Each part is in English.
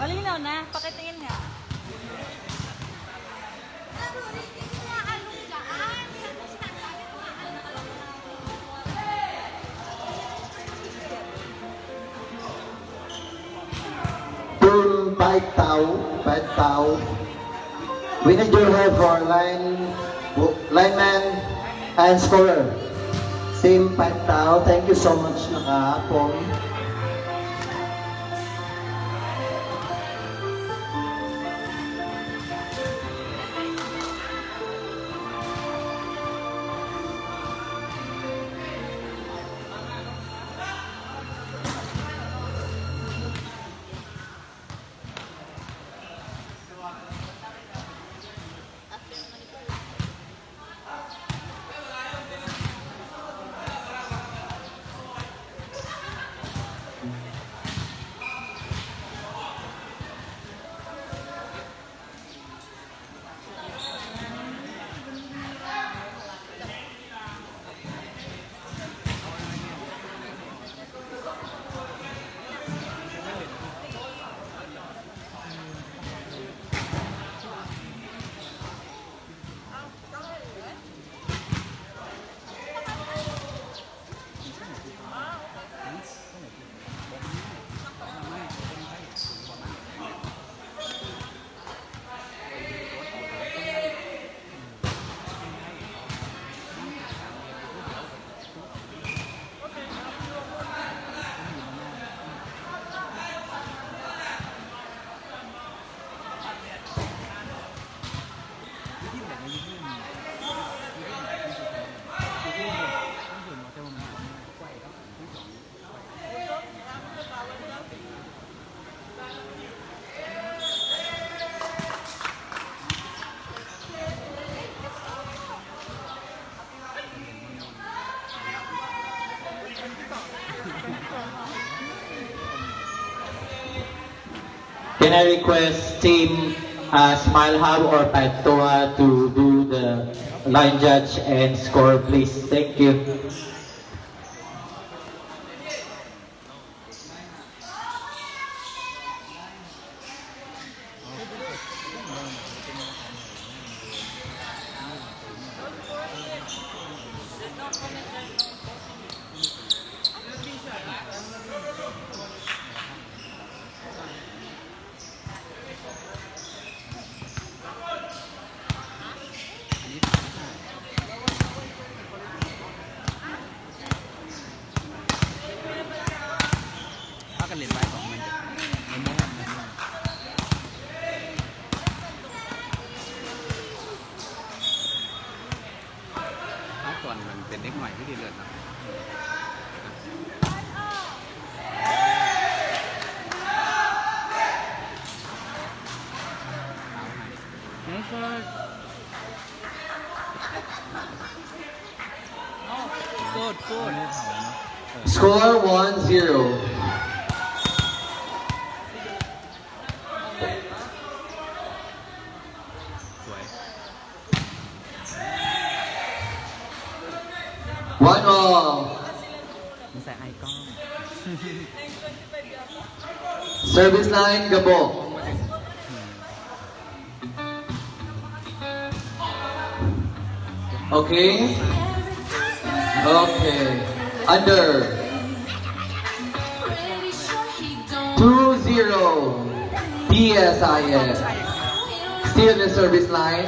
Malinaw na, pakitingin nga. Team 5 Tau. We need your help for lineman and scorer. Team 5 Tau, thank you so much nakapong. Can I request Team Smile Hub or Patoa to do the line judge and score, please? Thank you. Score 1-0. One all. Service line, Gabo. Okay. Okay. Under. 2-0. PSIS. Still the service line.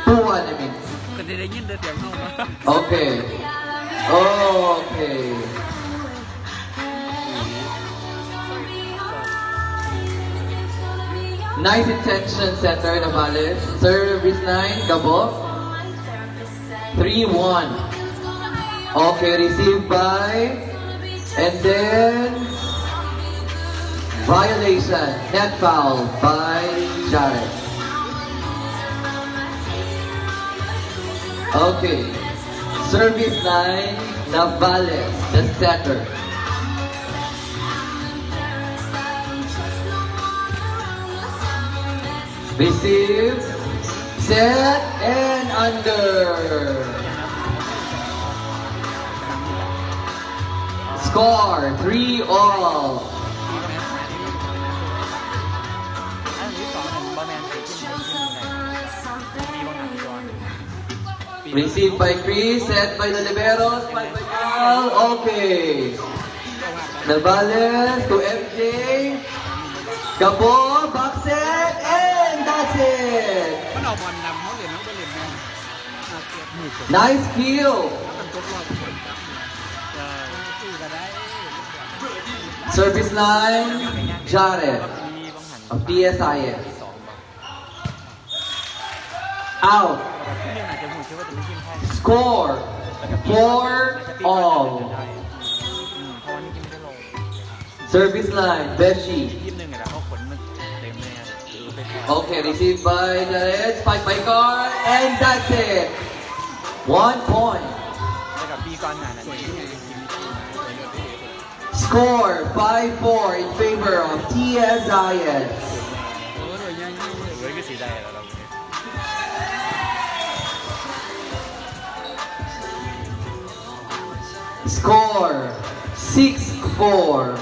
2-1 I mean. Okay. Okay. Nice intention, Center Navales. Service line, Gabo. 3-1. Okay, received by, and then violation, net foul by Jared. Okay, service line, Navales, the setter. Receive, set, and under. Score 3-all. Received by Chris, set by the liberos, spike by Carl. Okay. Navales to MJ. Gabo, back set, and that's it. Nice kill. Service line, Jared of TSIS. Out. Score 4-all. Service line, Beshi. Okay, received by Jared, spike by Carl, and that's it. 1 point. Score 5-4 in favor of TSIS. Score 6-4.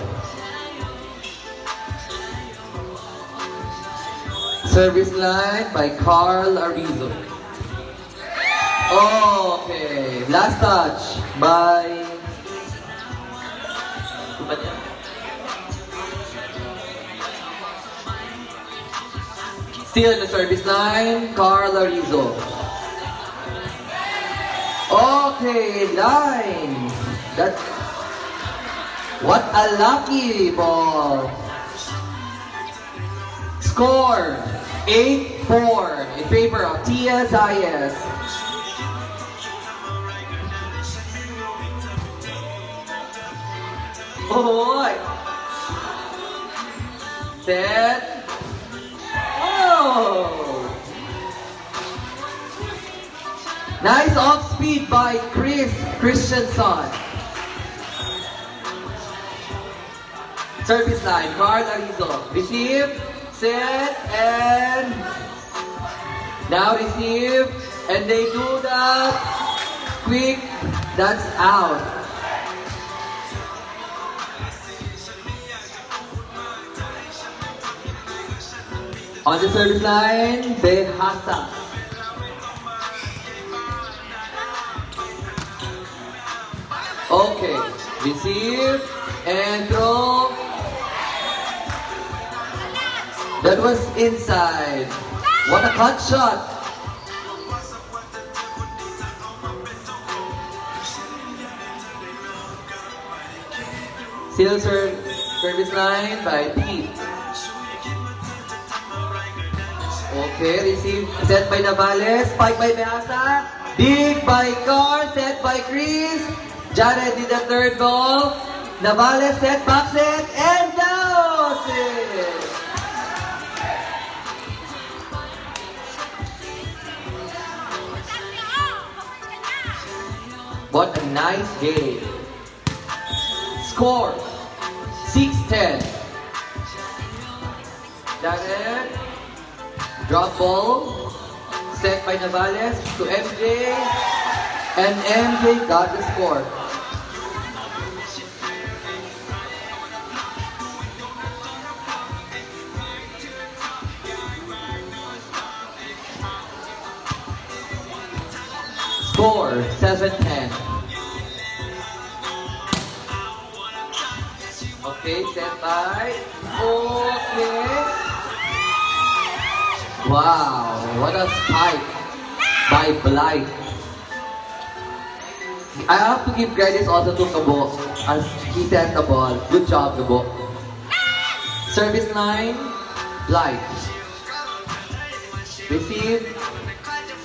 Service line by Carl Arizo. Okay, last touch by still in the service line, Carl Arizo. Okay, line. That's what a lucky ball. Score 8-4 in favor of TSIS. Oh, set. Oh, nice off speed by Chris Christensen. Service line, Carl Arizo. Receive, set, and now receive, and they do that quick. That's out. On the service line, Behasa. Okay, receive and throw. That was inside. What a cut shot. Still service line by Pete. Okay, receive, set by Navales, spike by Behasa, dig by Carl, set by Chris. Jared did the third goal. Navales set, back set, and down it. What a nice game. Score 6-10. Jared, drop ball, set by Navales to MJ, and MJ got the score. Score 7-10. Okay, set by. Okay. Wow, what a spike by Blight. I have to give credit also to Gabo as he sent the ball. Good job, Gabo. Service line, Blight. Receive.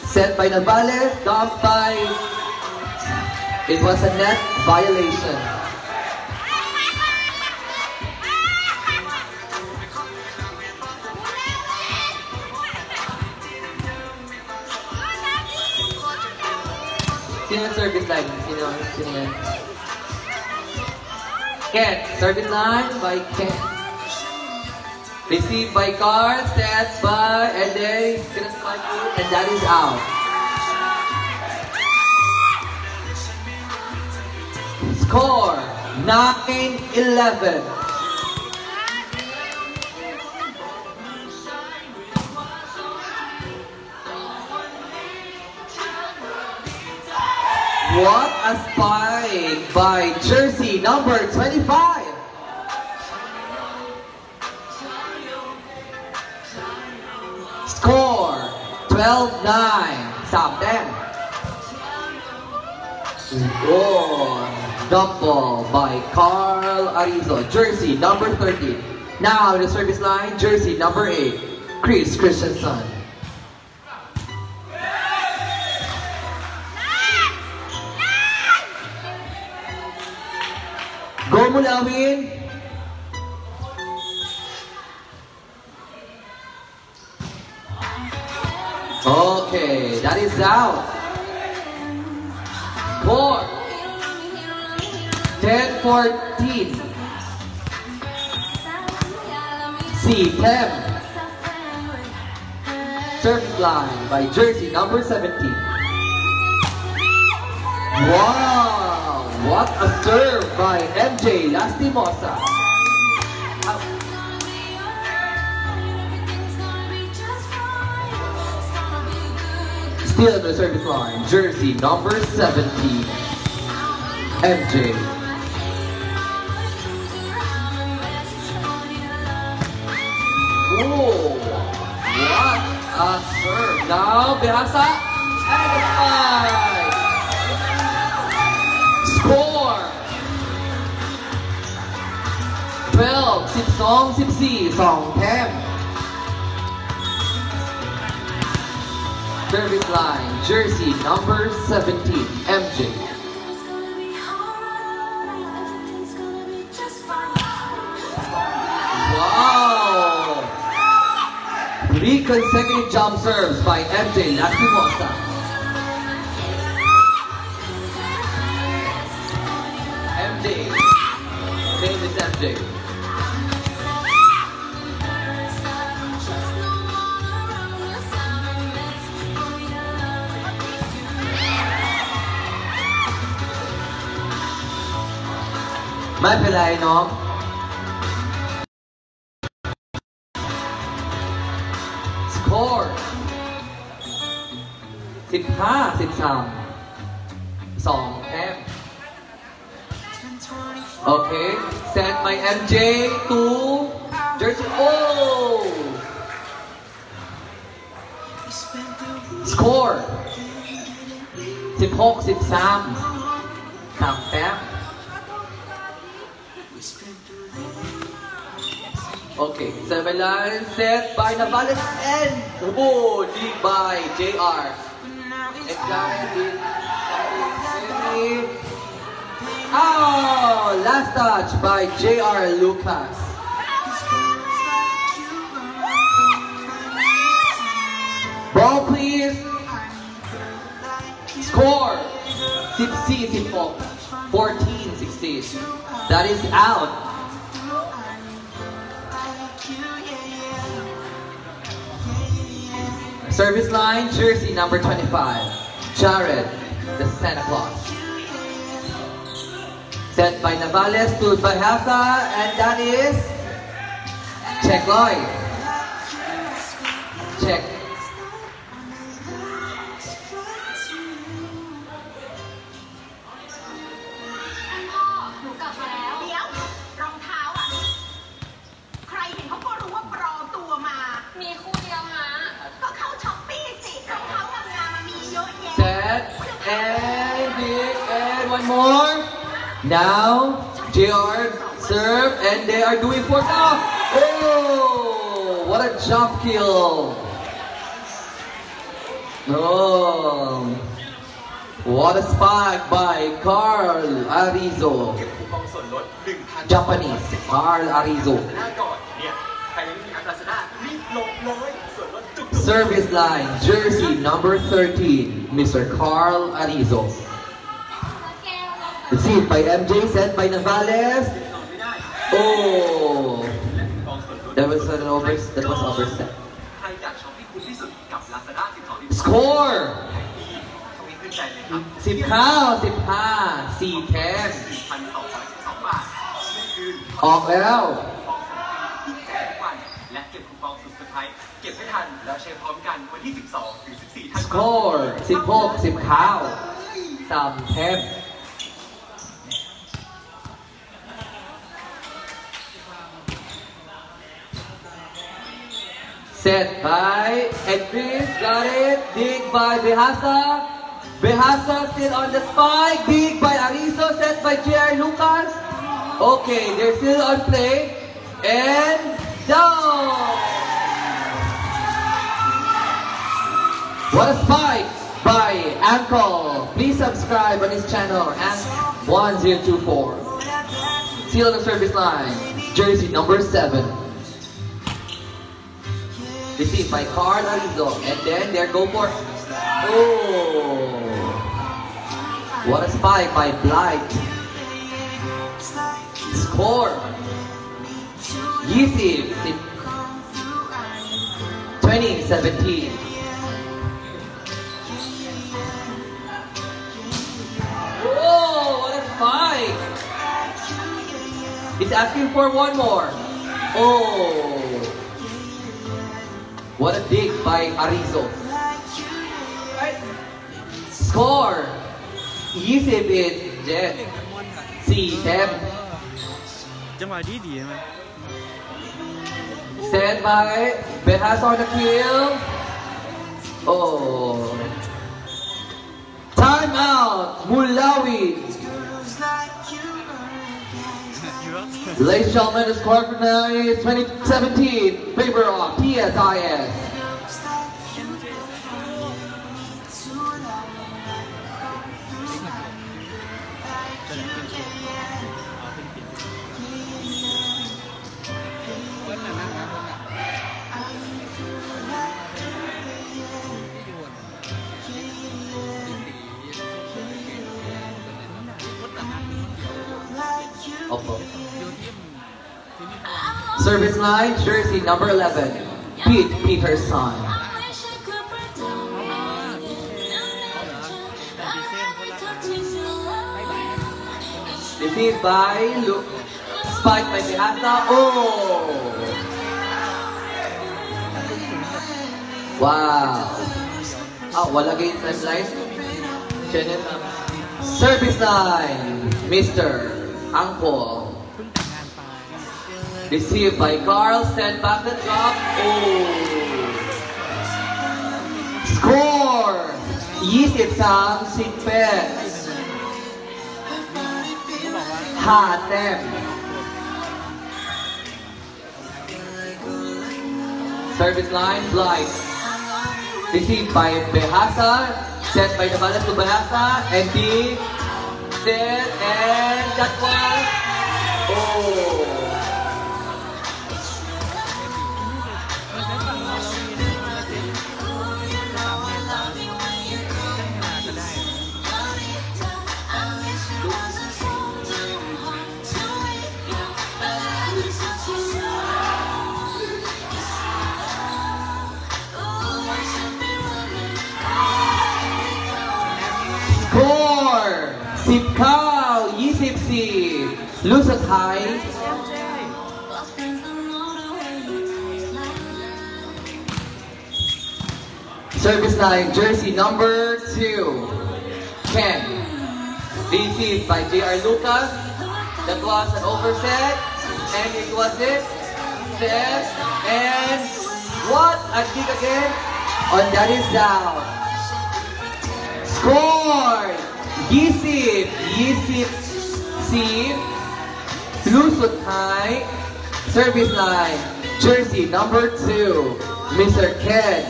Set by Navales, dumped by. It was a net violation. Sino service line? Sino yan? Ken. Service line by Ken. Received by Carl, set by, and then he's gonna spike it, and that is out. Score 9-11. What a spike by jersey number 25. Score 12-9. 3 แต้ม Oh, double by Carl Arizo, jersey number 30. Now the service line, jersey number 8, Chris Christensen. Go Mulawin. Okay, that is out. Score 10-14. C10. Service line by jersey number 17. Wow! What a serve by MJ Lastimosa. Still the service line, jersey number 17, MJ. Oh, what a serve. Now, Behasa, and a spike. Score 12-12-14 2 แต้ม Service line, jersey number 17, MJ. Wow! 3 consecutive jump serves by MJ Lastimosa. MJ. Name is MJ. Mai phải lại nó. Score 15-13 2 แต้ม Okay, sent by MJ to jersey. Oh! Score 16-13 3 แต้ม Okay, serve line set by Navales and oh, lead by JR. Oh, last touch by JR Lucas. Ball please. Score 16-16, 14-16. That is out. Service line, jersey number 25, Jared, the Santa Claus. Sent by Navales to Bahasa, and that is Check Lloyd. Check. เซต and big and one more. Now JR serve and they are doing 4 now. Oh, what a jump kill. Oh, what a spike by Carl Arizo. Japanese Carl Arizo. Service line, jersey number 13, Mr. Carl Arizo. Received by MJ, sent by Navales. Oh, that was overset. Score 15-15 4-10 ออกแล้ว เก็บให้ทันแล้วใช้พร้อมกันวันที่ 12 ถึง 14 ธันวาคม Score 16-19 3-템. Set by Chris, got it. Dig by Behasa. Behasa still on the spike. Dig by Arizo, set by JR Lucas. Okay, they're still on play. And down. What a spike by Ankle. Please subscribe on his channel, Ank1024. Still on the service line. Jersey number 7. Received by Carl Arizo, and then there go for, oh, what a spike by Blight. Score, Yisip, 2017. Oh, what a spike! He's asking for one more. Oh. What a dig by Arizo. Score. Yisip is Jet. 4-10. จังหวะดีดีไหม Stand by. Behas on the kill. Oh. Time out. Mulawi. Ladies and gentlemen, the score for now is 2017. Favor of PSIS. Service line, jersey number 11, Pete Peterson. Received by Luke. Spike by Behasa. Oh! Wow! Ah, wala game line. Service line, Mr. Angkol. Received by Carl, sent back the drop. Oh! Score! Yisip sang Sipet. 5-tem. Service line, Blight. Received by Behasa, sent by Navalas to Behasa, and D. Set, and that was, oh! Score! Sipkao, Yisip si Lusathay. Service line, jersey number 2, Ken. Received by JR Lucas. That was an overset, and it was it. Set, and what? A kick again, and that is down. Score! Yisip si Lusathay. Service line, jersey number 2, Mr. Ken.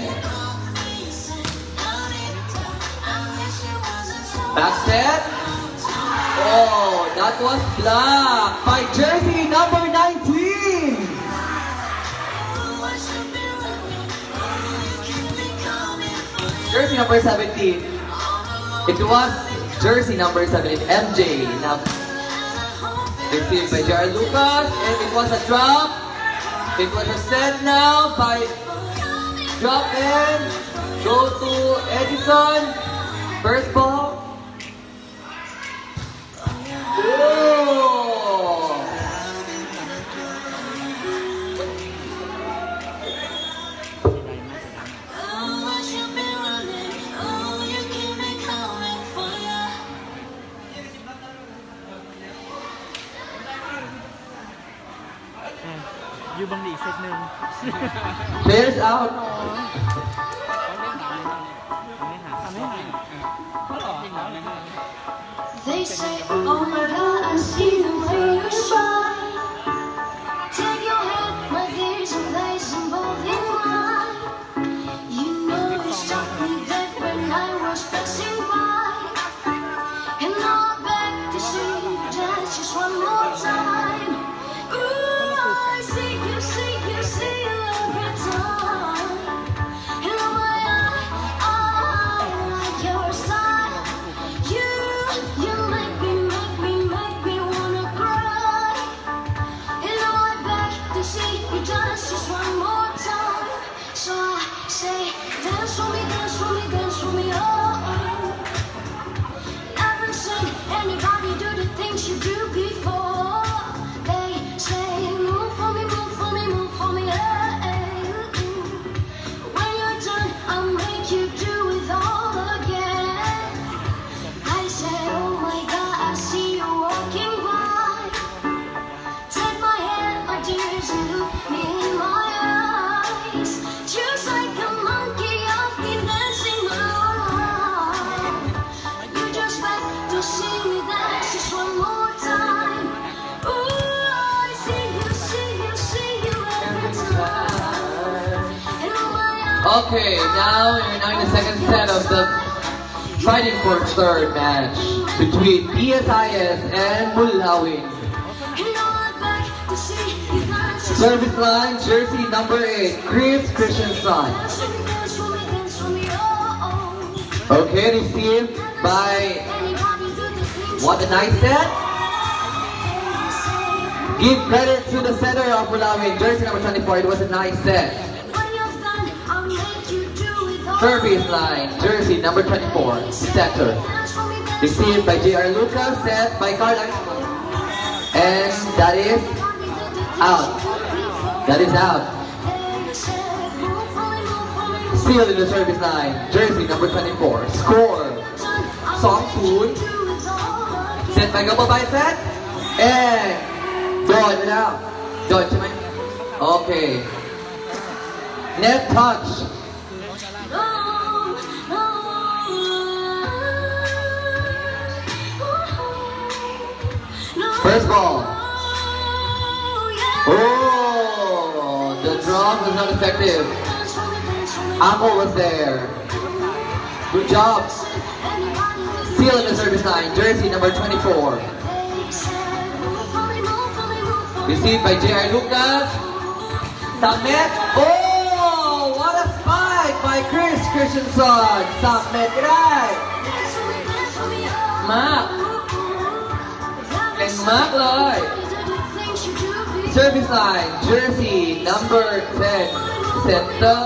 Back set. Oh, that was blocked by jersey number 19. Jersey number 17. It was jersey number 17, MJ. Now, received by JR Lucas, and it was a drop. It was a set now by drop in. Go to Edison. First ball. Oh! เซตหนึ่ง Players out. ไม่หายเขาหรอ They say, oh my God, I see the way you shine. Take your hand, my fears and place them both in mine. You know you struck me dead when I was passing by. And now I'm back to see you dance just one more time. Ooh, I see you, see you, see you every time. And oh my God, I like your style. You make me wanna cry. And now I'm back to see you dance just one more time. So I say, dance for me, dance for me, dance for me, oh. Never seen anybody do the things you do before. They say, move for me, move for me, move for me, hey. When you're done, I'll make you do it all again. I say, oh my God, I see you walking by. Take my hand, my dears, and look me in my eyes. Just like a monkey, I've been dancing my life. You just back to see me dance just one more time. Ooh, I see you, see you, see you every time. And oh my God, Okay, now we're now in the second set of the fighting for third match between PSIS and Mulawin. and now I'm back to see you dance just Service line, jersey number 8, Chris Christensen. dance for me, dance for me, dance for me, oh. Okay, received by, Anybody do the things what a nice set. you say. Give credit to the setter of Mulawin, jersey number 24, it was a nice set. When you're done, I'll make you do it all. Service line, jersey number 24, setter. Dance for me, dance Received by JR Lucas, set by Carl Arizo. And that is out. That is out. Still in the service line, jersey number 24. Score, 2-0. Set by Gabo by set. And John without. John,ใช่ไหม Okay. Net touch. First ball. Oh, the drop was not effective. Apple was there. Good job. Still in the service line, jersey number 24. Received by JR Lucas. Submit. Oh, what a spike by Chris Christensen. Submit, right? Mark. And Mark Lloyd. Service line, jersey number 10. Center.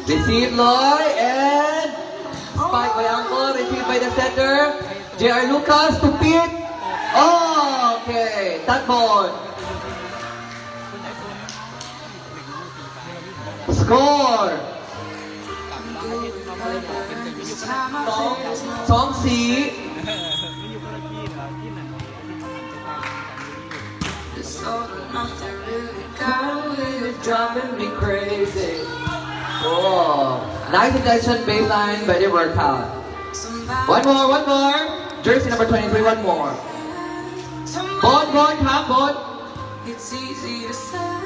Received Lloyd and spike by Uncle. Received by the setter. JR Lucas to pit. Oh, okay. That ball. Score. 2-4. Driving me crazy. Oh, nice attention baseline, but it worked out. One more. Jersey number 23, one more. Bon, half bon. It's easy to say,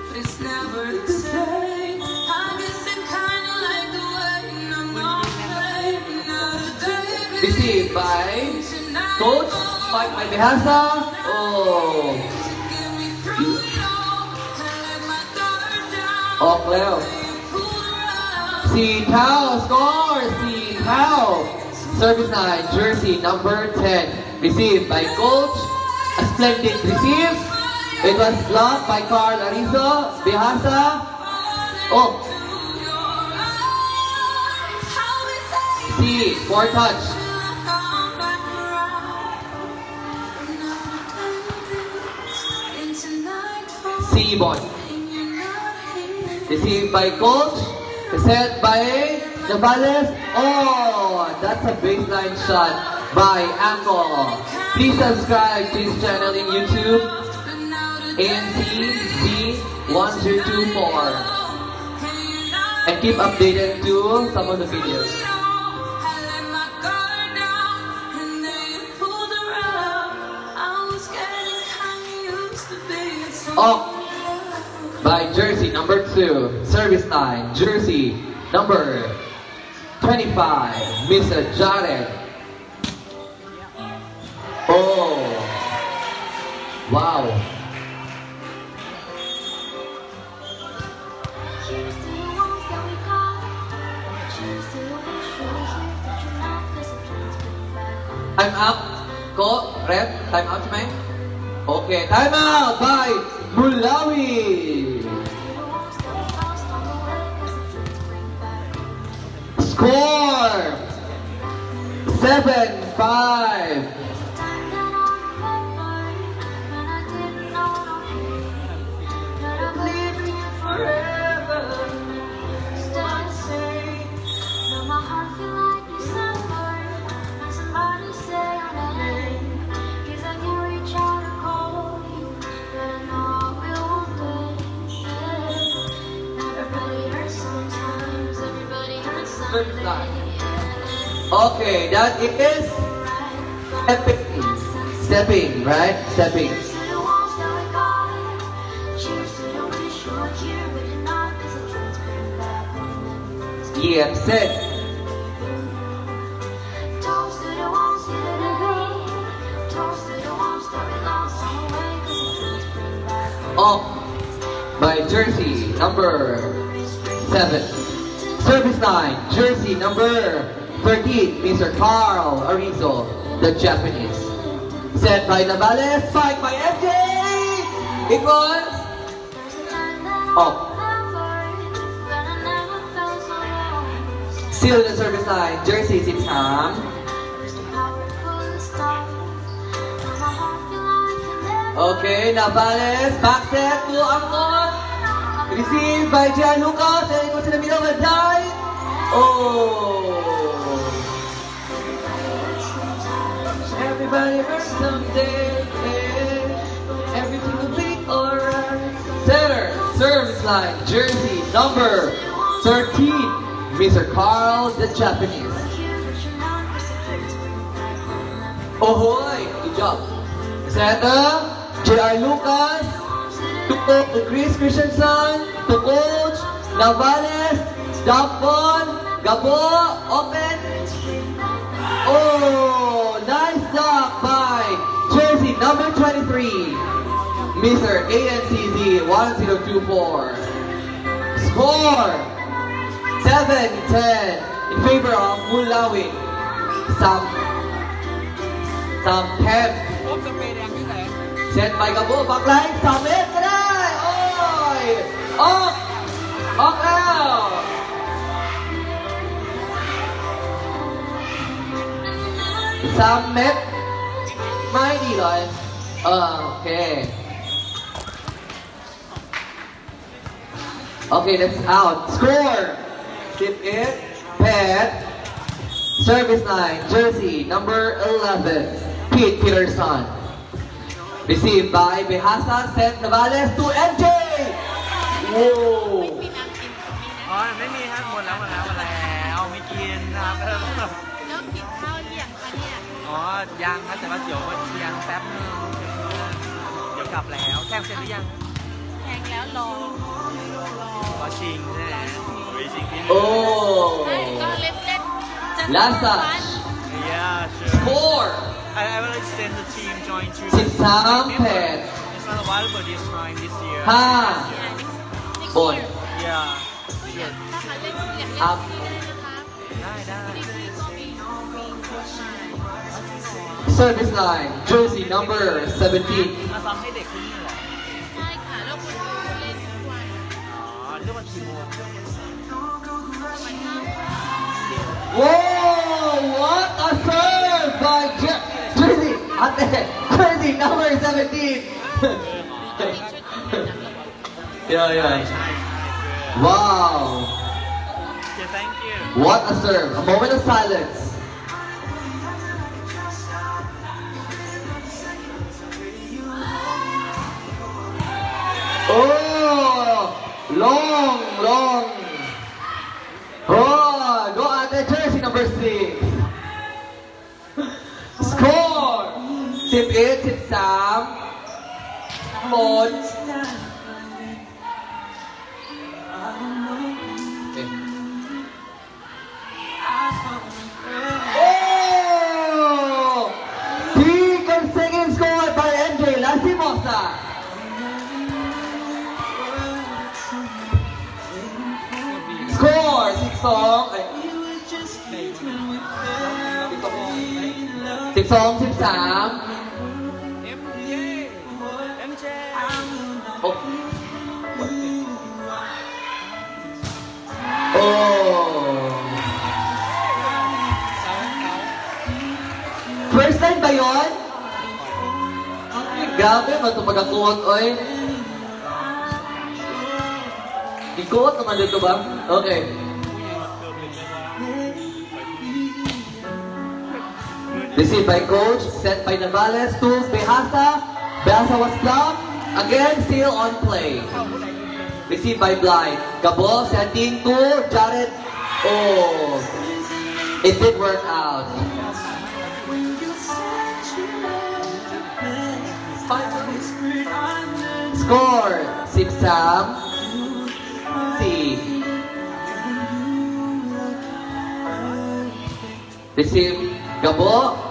but it's never the same. I guess it kinda like the way I'm not playing another day. Received by Coach Mike Ibehasa. Oh, offแล้ว4 เท่า score 4 เท่า Service line, jersey number 10. Received by Coach. A splendid receive. It was blocked by Carl Arizo. Behasa. Oh. C, 4 touch. C, ball. Received by Coach. Set by Navales. Oh, that's a baseline shot by Anko. Please subscribe to his channel in YouTube, ANTC1024, and keep updated to some of the videos. Oh, by jersey number 2, service line, jersey number 25, Mr. Jared. Oh, wow. Cheers to the ones that we got. Cheers to the wish you were here, but you're not, 'cause the dreams bring back home. Time up. Go, ref. Time out, man. Okay, time out by Mulawi. Score 7-5. Okay, that is stepping, right? Stepping. Yeah, set. Off by jersey number 7. Service line, jersey number 13, Mr. Carl Arizo, the Japanese. Set by Navales, spike by MJ! Equals off. Still in the service line, jersey 13. Okay, Navales, back set to Angkon. Received by Gianluca, and it was in the middle of the dive. Oh! Everybody hurts someday. Everything will be alright. Center, service line, jersey number 13, Mr. Carl, the Japanese. Ahoy! Good job. Center, J.R. Lucas. To Chris Christensen, to Coach, Navales, Dapon, Gabo, open. Oh, nice block by jersey number 23, Mr. ANCZ 1024. Score 7-10 in favor of Mulawin. Some 10. Set by Gabo, backline, Samit, kadai! Oy! Off! Off out! Samit, mai đi rồi. Okay. Okay, that's out. Score! Tip it, pad, service line, jersey number 11, Pete Peterson. Received by Behasa, set Navales to MJ! Whoa! อ๋อไม่มีครับหมดแล้วไม่กินนะครับเริ่มกินข้าวหรือยังคะเนี่ยอ๋อยังครับแต่ว่าเดี๋ยวก็เที่ยงแป๊บนึงเดี๋ยวกลับแล้วแข่งเสร็จหรือยังแข่งแล้วรอชิงใช่ไหมชิงที่หนึ่ง Oh! ก็เล่น Last touch. Yeah, sure. Score! I will extend the team join to 13 pad. It's not a while but this time this year. 5 บน Yeah, sure. อัพ ได้ Service line, jersey number 17. มาซ้อมให้เด็กที่นี่เหรอใช่ค่ะแล้วคุณเล่นทุกวันอ๋อเรื่องวันกี่โมง Whoa! What a serve by jersey! Jersey number 17. Yeah. Wow! Okay, thank you. What a serve! A moment of silence. David, 13 ฝนSecond score by MJ Lastimosa. Score 12-13 First time ba yun? Grabe, matupag-akuot, oy. Ikuot naman dito ba? Okay. Received by coach, set by Navales to Behasa. Behasa was blocked. Again, still on play. Received by Blind. Gabo, setting to Jared. Oh, it did work out. Score 6-3. Receive Gabo.